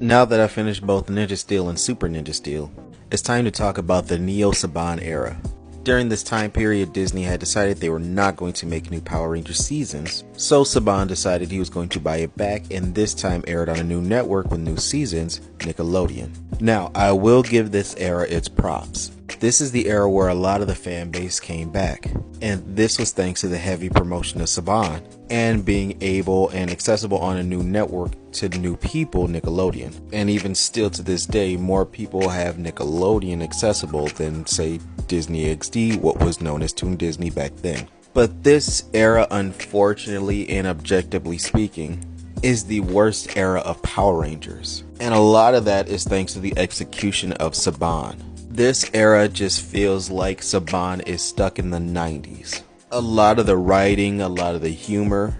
Now that I finished both Ninja Steel and Super Ninja Steel, it's time to talk about the Neo-Saban era. During this time period, Disney had decided they were not going to make new Power Rangers seasons, so Saban decided he was going to buy it back and this time air it on a new network with new seasons, Nickelodeon. Now, I will give this era its props. This is the era where a lot of the fan base came back, and this was thanks to the heavy promotion of Saban and being able and accessible on a new network to new people, Nickelodeon. And even still to this day, more people have Nickelodeon accessible than, say, Disney XD, what was known as Toon Disney back then. But this era, unfortunately and objectively speaking, is the worst era of Power Rangers. And a lot of that is thanks to the execution of Saban. This era just feels like Saban is stuck in the 90s. A lot of the writing, a lot of the humor.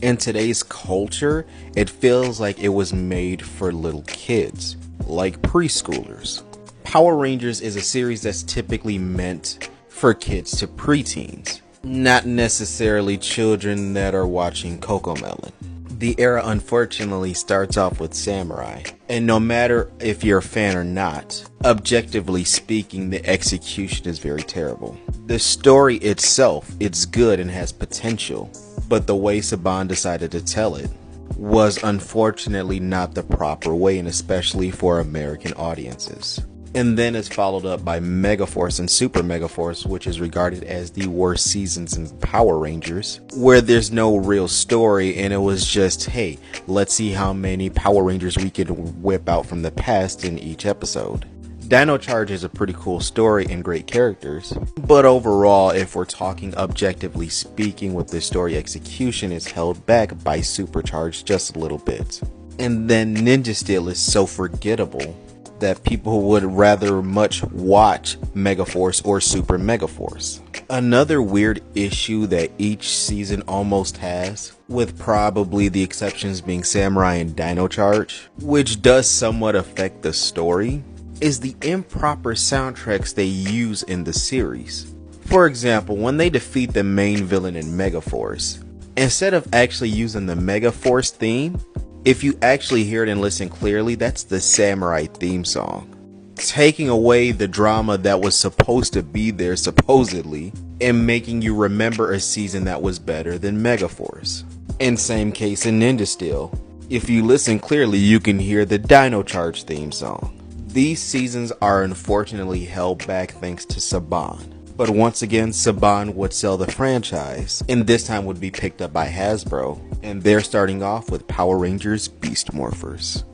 In today's culture, it feels like it was made for little kids, like preschoolers. Power Rangers is a series that's typically meant for kids to preteens, not necessarily children that are watching Cocomelon. The era unfortunately starts off with Samurai, and no matter if you're a fan or not, objectively speaking, the execution is very terrible. The story itself, it's good and has potential, but the way Saban decided to tell it was unfortunately not the proper way, and especially for American audiences. And then it's followed up by Megaforce and Super Megaforce, which is regarded as the worst seasons in Power Rangers, where there's no real story and it was just, hey, let's see how many Power Rangers we can whip out from the past in each episode. Dino Charge is a pretty cool story and great characters, but overall, if we're talking objectively speaking, with the story execution is held back by Supercharged just a little bit. And then Ninja Steel is so forgettable that people would rather much watch Megaforce or Super Megaforce. Another weird issue that each season almost has, with probably the exceptions being Samurai and Dino Charge, which does somewhat affect the story, is the improper soundtracks they use in the series. For example, when they defeat the main villain in Megaforce, instead of actually using the Megaforce theme, if you actually hear it and listen clearly, that's the Samurai theme song, taking away the drama that was supposed to be there supposedly and making you remember a season that was better than Megaforce. And same case in Ninja Steel. If you listen clearly, you can hear the Dino Charge theme song. These seasons are unfortunately held back thanks to Saban. But once again, Saban would sell the franchise, and this time would be picked up by Hasbro, and they're starting off with Power Rangers Beast Morphers.